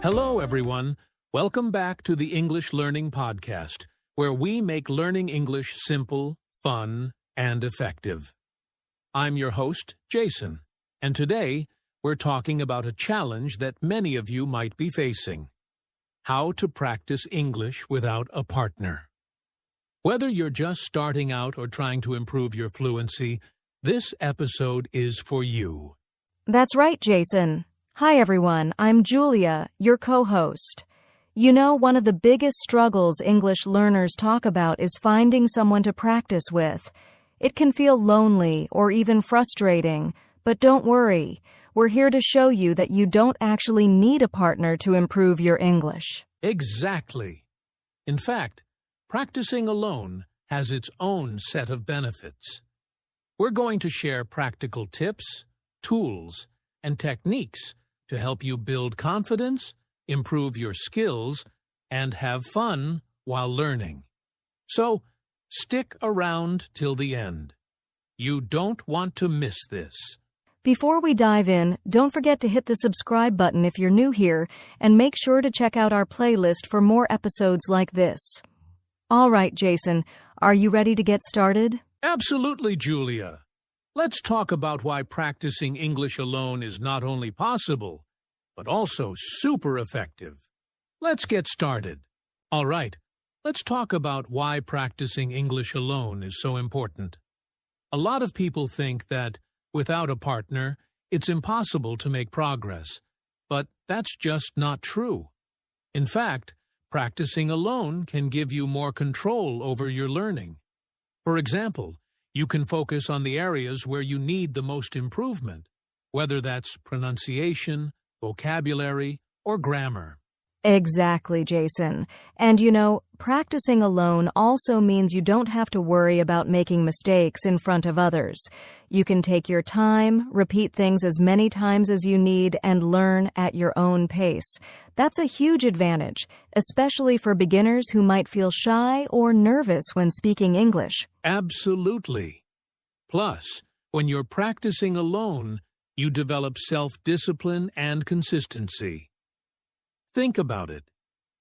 Hello, everyone. Welcome back to the English Learning Podcast, where we make learning English simple, fun, and effective. I'm your host, Jason, and today we're talking about a challenge that many of you might be facing: how to practice English without a partner. Whether you're just starting out or trying to improve your fluency, this episode is for you. That's right, Jason. Hi, everyone. I'm Julia, your co-host. You know, one of the biggest struggles English learners talk about is finding someone to practice with. It can feel lonely or even frustrating, but don't worry. We're here to show you that you don't actually need a partner to improve your English. Exactly. In fact, practicing alone has its own set of benefits. We're going to share practical tips, tools, and techniques to help you build confidence, improve your skills, and have fun while learning. So, stick around till the end. You don't want to miss this. Before we dive in, don't forget to hit the subscribe button if you're new here, and make sure to check out our playlist for more episodes like this. All right, Jason, are you ready to get started? Absolutely, Julia. Let's talk about why practicing English alone is not only possible, but also super effective. Let's get started. All right, let's talk about why practicing English alone is so important. A lot of people think that, without a partner, it's impossible to make progress, but that's just not true. In fact, practicing alone can give you more control over your learning. For example, you can focus on the areas where you need the most improvement, whether that's pronunciation, vocabulary, or grammar. Exactly, Jason. And you know, practicing alone also means you don't have to worry about making mistakes in front of others. You can take your time, repeat things as many times as you need, and learn at your own pace. That's a huge advantage, especially for beginners who might feel shy or nervous when speaking English. Absolutely. Plus, when you're practicing alone, you develop self-discipline and consistency. Think about it.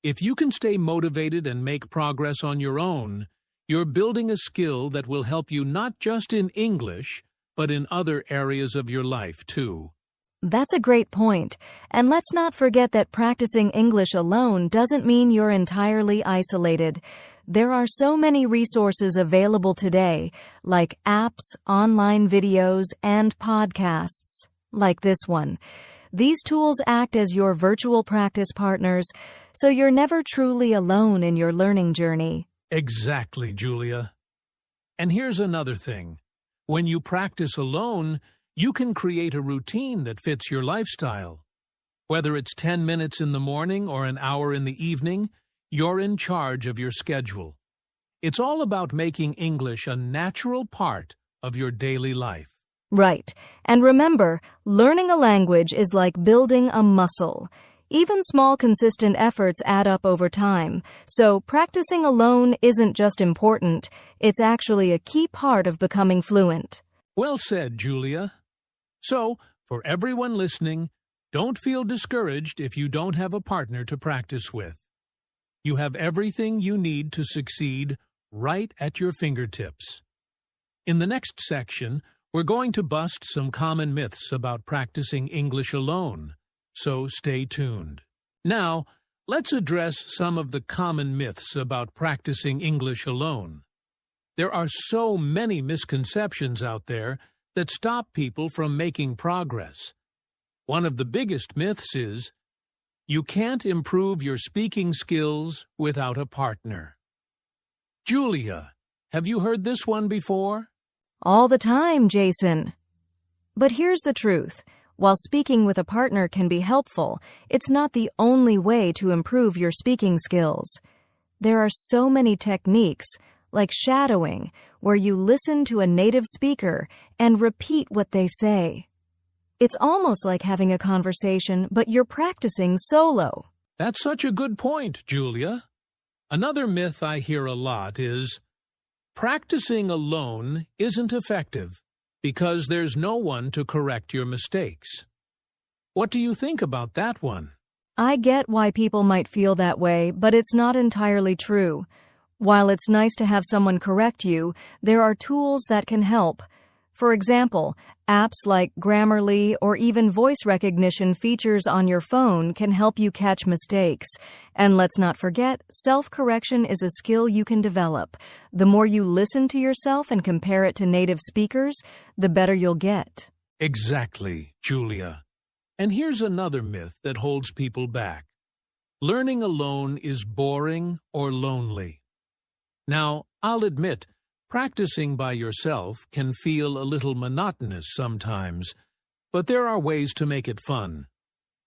If you can stay motivated and make progress on your own, you're building a skill that will help you not just in English, but in other areas of your life, too. That's a great point. And let's not forget that practicing English alone doesn't mean you're entirely isolated. There are so many resources available today, like apps, online videos, and podcasts, like this one. These tools act as your virtual practice partners, so you're never truly alone in your learning journey. Exactly, Julia. And here's another thing. When you practice alone, you can create a routine that fits your lifestyle. Whether it's 10 minutes in the morning or an hour in the evening, you're in charge of your schedule. It's all about making English a natural part of your daily life. Right. And remember, learning a language is like building a muscle. Even small, consistent efforts add up over time. So practicing alone isn't just important, it's actually a key part of becoming fluent. Well said, Julia. So, for everyone listening, don't feel discouraged if you don't have a partner to practice with. You have everything you need to succeed right at your fingertips. In the next section, we're going to bust some common myths about practicing English alone, so stay tuned. Now, let's address some of the common myths about practicing English alone. There are so many misconceptions out there that stop people from making progress. One of the biggest myths is, you can't improve your speaking skills without a partner. Julia, have you heard this one before? All the time, Jason. But here's the truth. While speaking with a partner can be helpful, it's not the only way to improve your speaking skills. There are so many techniques, like shadowing, where you listen to a native speaker and repeat what they say. It's almost like having a conversation, but you're practicing solo. That's such a good point, Julia. Another myth I hear a lot is, practicing alone isn't effective because there's no one to correct your mistakes. What do you think about that one? I get why people might feel that way, but it's not entirely true. While it's nice to have someone correct you, there are tools that can help. For example, apps like Grammarly or even voice recognition features on your phone can help you catch mistakes. And let's not forget, self-correction is a skill you can develop. The more you listen to yourself and compare it to native speakers, the better you'll get. Exactly, Julia. And here's another myth that holds people back. Learning alone is boring or lonely. Now, I'll admit, practicing by yourself can feel a little monotonous sometimes, but there are ways to make it fun.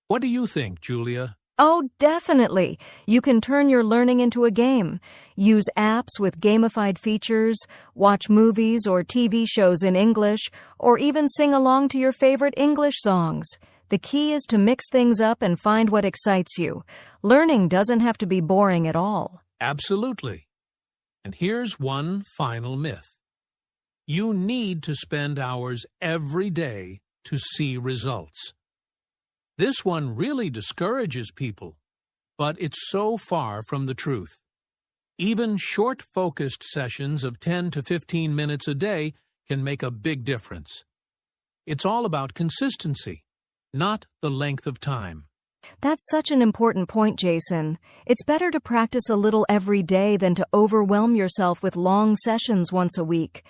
What do you think, Julia? Oh, definitely. You can turn your learning into a game. Use apps with gamified features, watch movies or TV shows in English, or even sing along to your favorite English songs. The key is to mix things up and find what excites you. Learning doesn't have to be boring at all. Absolutely. And here's one final myth. You need to spend hours every day to see results. This one really discourages people, but it's so far from the truth. Even short, focused sessions of 10 to 15 minutes a day can make a big difference. It's all about consistency, not the length of time. That's such an important point, Jason. It's better to practice a little every day than to overwhelm yourself with long sessions once a week.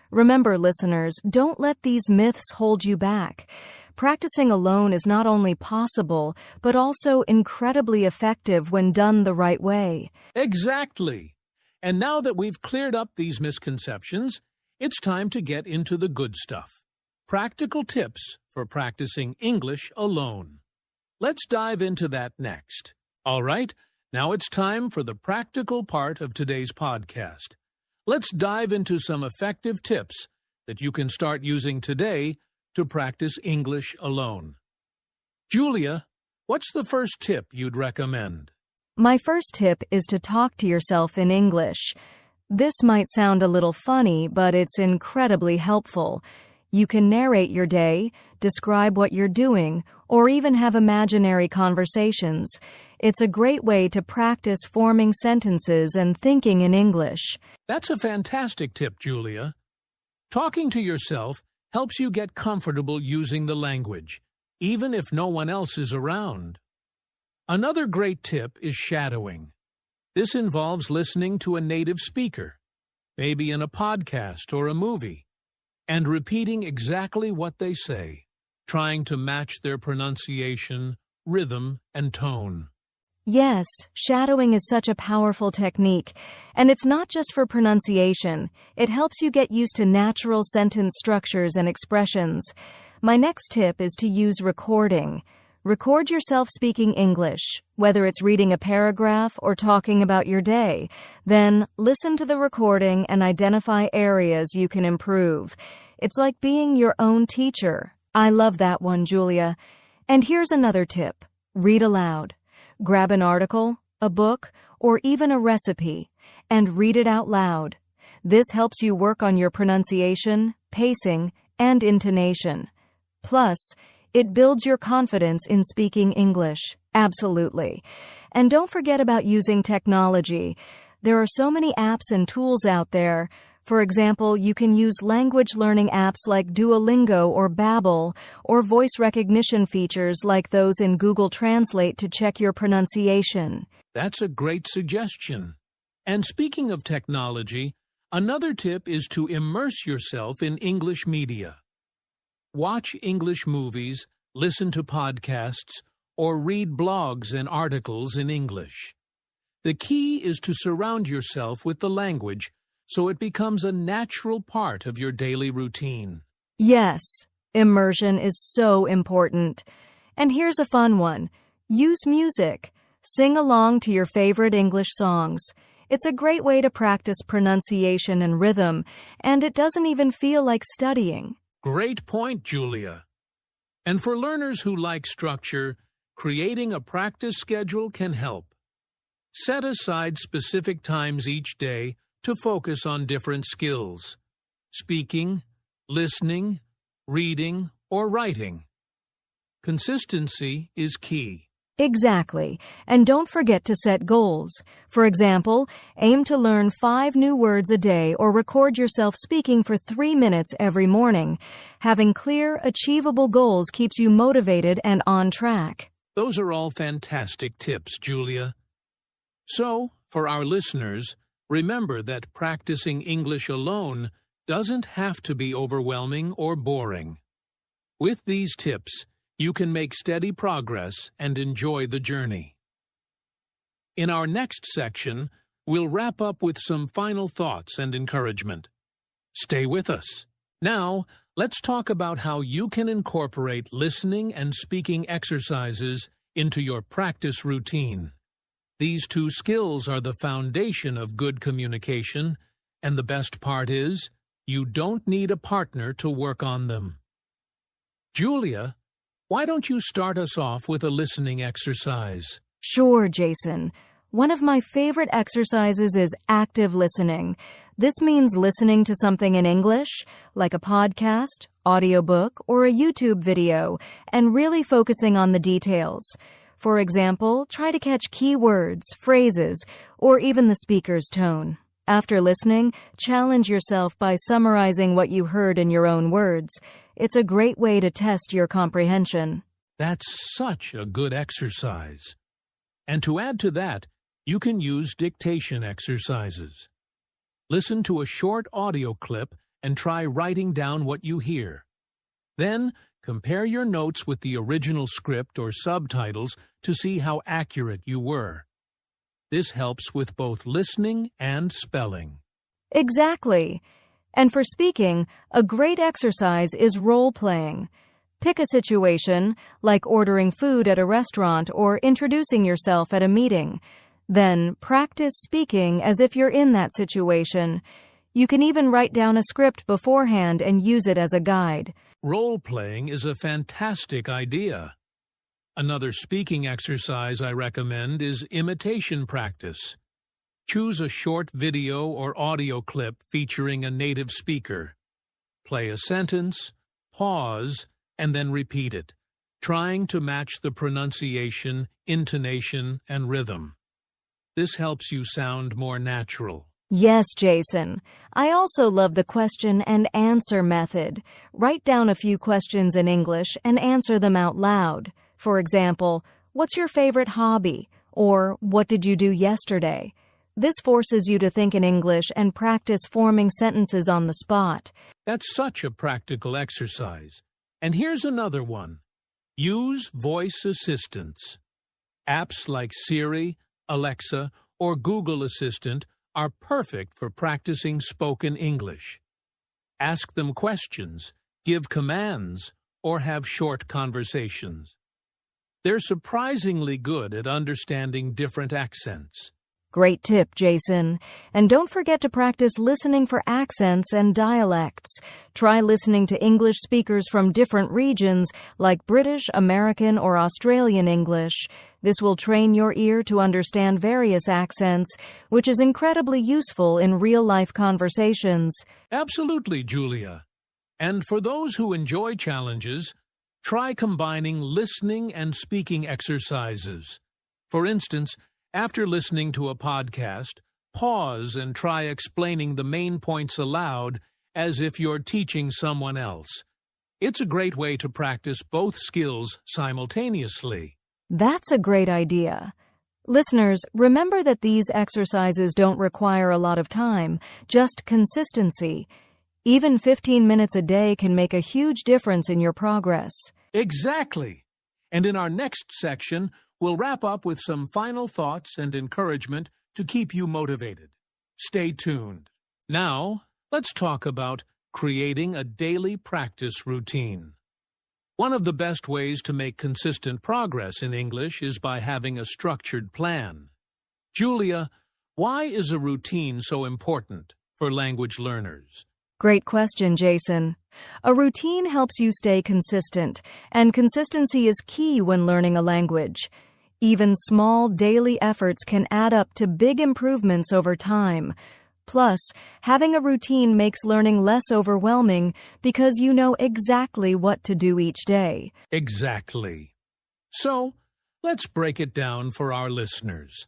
Remember, listeners, don't let these myths hold you back. Practicing alone is not only possible, but also incredibly effective when done the right way. Exactly. And now that we've cleared up these misconceptions, it's time to get into the good stuff. Practical tips for practicing English alone. Let's dive into that next. All right, now it's time for the practical part of today's podcast. Let's dive into some effective tips that you can start using today to practice English alone. Julia, what's the first tip you'd recommend? My first tip is to talk to yourself in English. This might sound a little funny, but it's incredibly helpful. You can narrate your day, describe what you're doing, or even have imaginary conversations. It's a great way to practice forming sentences and thinking in English. That's a fantastic tip, Julia. Talking to yourself helps you get comfortable using the language, even if no one else is around. Another great tip is shadowing. This involves listening to a native speaker, maybe in a podcast or a movie, and repeating exactly what they say, trying to match their pronunciation, rhythm, and tone. Yes, shadowing is such a powerful technique, and it's not just for pronunciation. It helps you get used to natural sentence structures and expressions. My next tip is to use recording. Record yourself speaking English, whether it's reading a paragraph or talking about your day. Then listen to the recording and identify areas you can improve. It's like being your own teacher. I love that one, Julia. And here's another tip. Read aloud. Grab an article, a book, or even a recipe, and read it out loud. This helps you work on your pronunciation, pacing, and intonation. Plus, it builds your confidence in speaking English. Absolutely. And don't forget about using technology. There are so many apps and tools out there. For example, you can use language learning apps like Duolingo or Babbel, or voice recognition features like those in Google Translate to check your pronunciation. That's a great suggestion. And speaking of technology, another tip is to immerse yourself in English media. Watch English movies, listen to podcasts, or read blogs and articles in English. The key is to surround yourself with the language so it becomes a natural part of your daily routine. Yes, immersion is so important. And here's a fun one. Use music. Sing along to your favorite English songs. It's a great way to practice pronunciation and rhythm, and it doesn't even feel like studying. Great point, Julia. And for learners who like structure, creating a practice schedule can help. Set aside specific times each day to focus on different skills: speaking, listening, reading, or writing. Consistency is key. Exactly. And don't forget to set goals. For example, aim to learn 5 new words a day or record yourself speaking for 3 minutes every morning. Having clear, achievable goals keeps you motivated and on track. Those are all fantastic tips, Julia. So, for our listeners, remember that practicing English alone doesn't have to be overwhelming or boring. With these tips, you can make steady progress and enjoy the journey. In our next section, we'll wrap up with some final thoughts and encouragement. Stay with us. Now, let's talk about how you can incorporate listening and speaking exercises into your practice routine. These 2 skills are the foundation of good communication, and the best part is, you don't need a partner to work on them. Julia, why don't you start us off with a listening exercise? Sure, Jason. One of my favorite exercises is active listening. This means listening to something in English, like a podcast, audiobook, or a YouTube video, and really focusing on the details. For example, try to catch key words, phrases, or even the speaker's tone. After listening, challenge yourself by summarizing what you heard in your own words. It's a great way to test your comprehension. That's such a good exercise. And to add to that, you can use dictation exercises. Listen to a short audio clip and try writing down what you hear. Then, compare your notes with the original script or subtitles to see how accurate you were. This helps with both listening and spelling. Exactly. And for speaking, a great exercise is role-playing. Pick a situation, like ordering food at a restaurant or introducing yourself at a meeting. Then practice speaking as if you're in that situation. You can even write down a script beforehand and use it as a guide. Role-playing is a fantastic idea. Another speaking exercise I recommend is imitation practice. Choose a short video or audio clip featuring a native speaker. Play a sentence, pause, and then repeat it, trying to match the pronunciation, intonation, and rhythm. This helps you sound more natural. Yes, Jason. I also love the question and answer method. Write down a few questions in English and answer them out loud. For example, what's your favorite hobby? Or what did you do yesterday? This forces you to think in English and practice forming sentences on the spot. That's such a practical exercise. And here's another one. Use voice assistants. Apps like Siri, Alexa, or Google Assistant are perfect for practicing spoken English. Ask them questions, give commands, or have short conversations. They're surprisingly good at understanding different accents. Great tip, Jason. And don't forget to practice listening for accents and dialects. Try listening to English speakers from different regions, like British, American, or Australian English. This will train your ear to understand various accents, which is incredibly useful in real-life conversations. Absolutely, Julia. And for those who enjoy challenges, try combining listening and speaking exercises. For instance, after listening to a podcast, pause and try explaining the main points aloud as if you're teaching someone else. It's a great way to practice both skills simultaneously. That's a great idea. Listeners, remember that these exercises don't require a lot of time, just consistency. Even 15 minutes a day can make a huge difference in your progress. Exactly. And in our next section, we'll wrap up with some final thoughts and encouragement to keep you motivated. Stay tuned. Now, let's talk about creating a daily practice routine. One of the best ways to make consistent progress in English is by having a structured plan. Julia, why is a routine so important for language learners? Great question, Jason. A routine helps you stay consistent, and consistency is key when learning a language. Even small daily efforts can add up to big improvements over time. Plus, having a routine makes learning less overwhelming because you know exactly what to do each day. Exactly. So, Let's break it down for our listeners.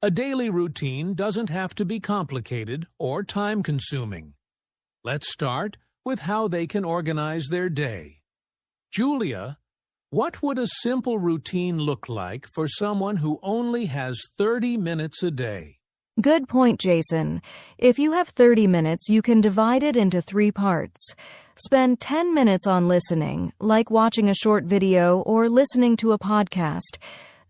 A daily routine doesn't have to be complicated or time-consuming. Let's start with how they can organize their day. Julia, what would a simple routine look like for someone who only has 30 minutes a day? Good point, Jason. If you have 30 minutes, you can divide it into 3 parts. Spend 10 minutes on listening, like watching a short video or listening to a podcast.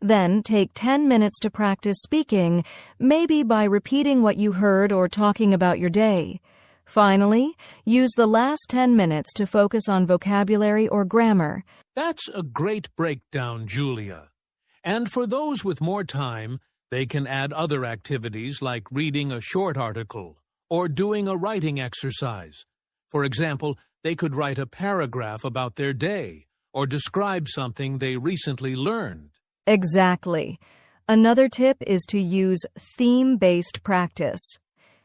Then take 10 minutes to practice speaking, maybe by repeating what you heard or talking about your day. Finally, use the last 10 minutes to focus on vocabulary or grammar. That's a great breakdown, Julia. And for those with more time, they can add other activities like reading a short article or doing a writing exercise. For example, they could write a paragraph about their day or describe something they recently learned. Exactly. Another tip is to use theme-based practice.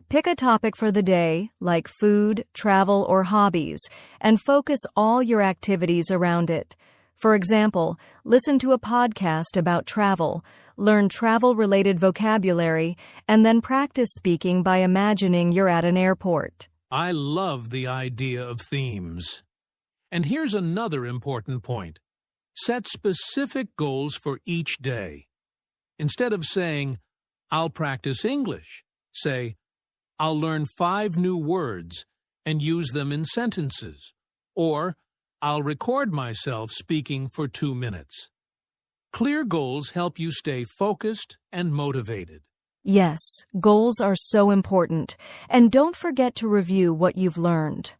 Pick a topic for the day, like food, travel, or hobbies, and focus all your activities around it. For example, listen to a podcast about travel, learn travel-related vocabulary, and then practice speaking by imagining you're at an airport. I love the idea of themes. And here's another important point. Set specific goals for each day. Instead of saying, "I'll practice English," say, "I'll learn 5 new words and use them in sentences," or "I'll record myself speaking for 2 minutes." Clear goals help you stay focused and motivated. Yes, goals are so important, and don't forget to review what you've learned.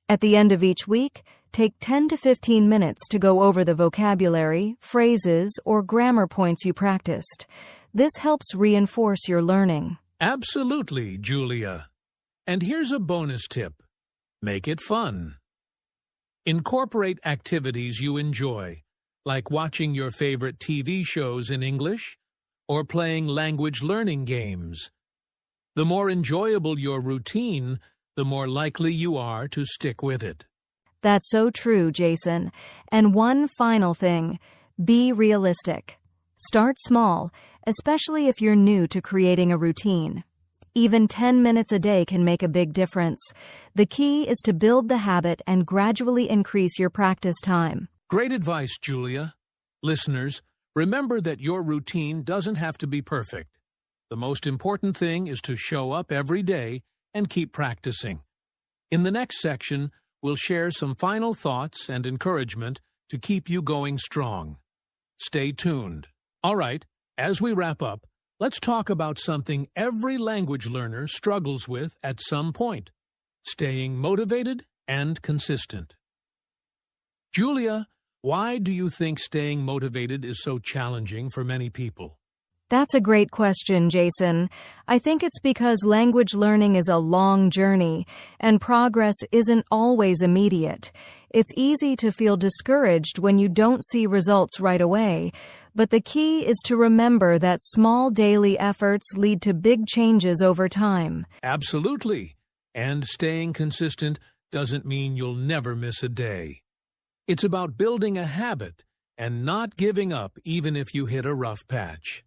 At the end of each week, take 10 to 15 minutes to go over the vocabulary, phrases, or grammar points you practiced. This helps reinforce your learning. Absolutely, Julia. And here's a bonus tip. Make it fun. Incorporate activities you enjoy, like watching your favorite TV shows in English or playing language learning games. The more enjoyable your routine, the more likely you are to stick with it. That's so true, Jason. And one final thing, be realistic. Start small, especially if you're new to creating a routine. Even 10 minutes a day can make a big difference. The key is to build the habit and gradually increase your practice time. Great advice, Julia. Listeners, remember that your routine doesn't have to be perfect. The most important thing is to show up every day and keep practicing. In the next section, we'll share some final thoughts and encouragement to keep you going strong. Stay tuned. All right, as we wrap up, let's talk about something every language learner struggles with at some point: staying motivated and consistent. Julia, why do you think staying motivated is so challenging for many people? That's a great question, Jason. I think it's because language learning is a long journey, and progress isn't always immediate. It's easy to feel discouraged when you don't see results right away, but the key is to remember that small daily efforts lead to big changes over time. Absolutely. And staying consistent doesn't mean you'll never miss a day. It's about building a habit and not giving up even if you hit a rough patch.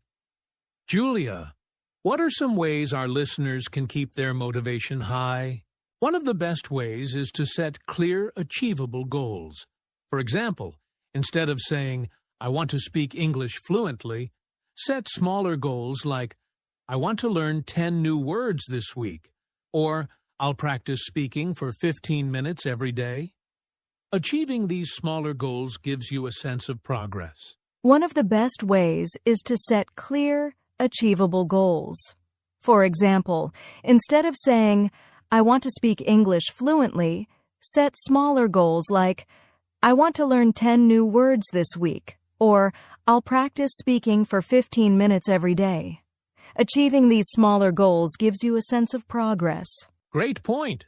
Julia, what are some ways our listeners can keep their motivation high? One of the best ways is to set clear, achievable goals. For example, instead of saying, "I want to speak English fluently," set smaller goals like, "I want to learn 10 new words this week," or "I'll practice speaking for 15 minutes every day." Achieving these smaller goals gives you a sense of progress. One of the best ways is to set clear, achievable goals. For example, instead of saying, "I want to speak English fluently," set smaller goals like, "I want to learn 10 new words this week," or "I'll practice speaking for 15 minutes every day." Achieving these smaller goals gives you a sense of progress. Great point.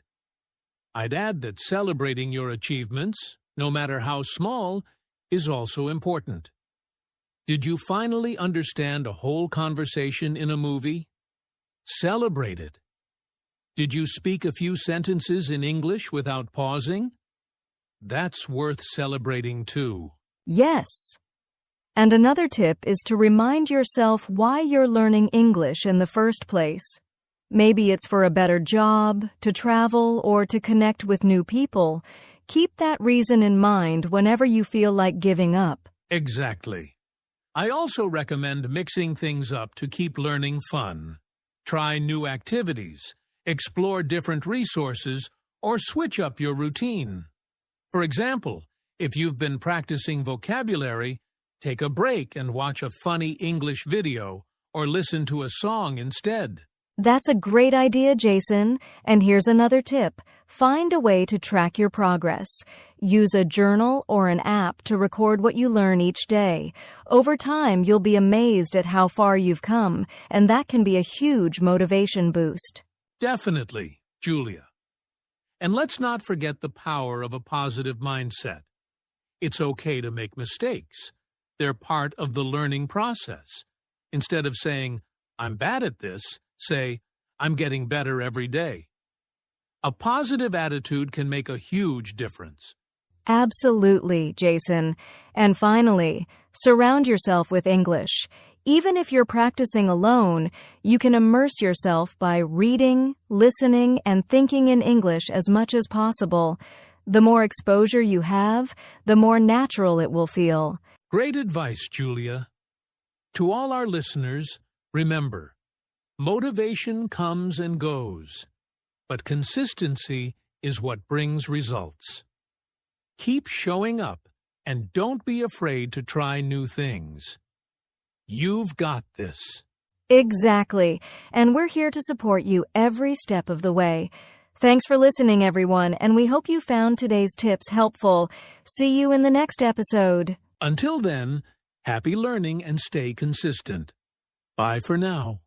I'd add that celebrating your achievements, no matter how small, is also important. Did you finally understand a whole conversation in a movie? Celebrate it. Did you speak a few sentences in English without pausing? That's worth celebrating too. Yes. And another tip is to remind yourself why you're learning English in the first place. Maybe it's for a better job, to travel, or to connect with new people. Keep that reason in mind whenever you feel like giving up. Exactly. I also recommend mixing things up to keep learning fun. Try new activities, explore different resources, or switch up your routine. For example, if you've been practicing vocabulary, take a break and watch a funny English video or listen to a song instead. That's a great idea, Jason. And here's another tip. Find a way to track your progress. Use a journal or an app to record what you learn each day. Over time, you'll be amazed at how far you've come, and that can be a huge motivation boost. Definitely, Julia. And let's not forget the power of a positive mindset. It's okay to make mistakes. They're part of the learning process. Instead of saying, "I'm bad at this," say, "I'm getting better every day." A positive attitude can make a huge difference. Absolutely, Jason. And finally, surround yourself with English. Even if you're practicing alone, you can immerse yourself by reading, listening, and thinking in English as much as possible. The more exposure you have, the more natural it will feel. Great advice, Julia. To all our listeners, remember, motivation comes and goes, but consistency is what brings results. Keep showing up and don't be afraid to try new things. You've got this. Exactly. And we're here to support you every step of the way. Thanks for listening, everyone, and we hope you found today's tips helpful. See you in the next episode. Until then, happy learning and stay consistent. Bye for now.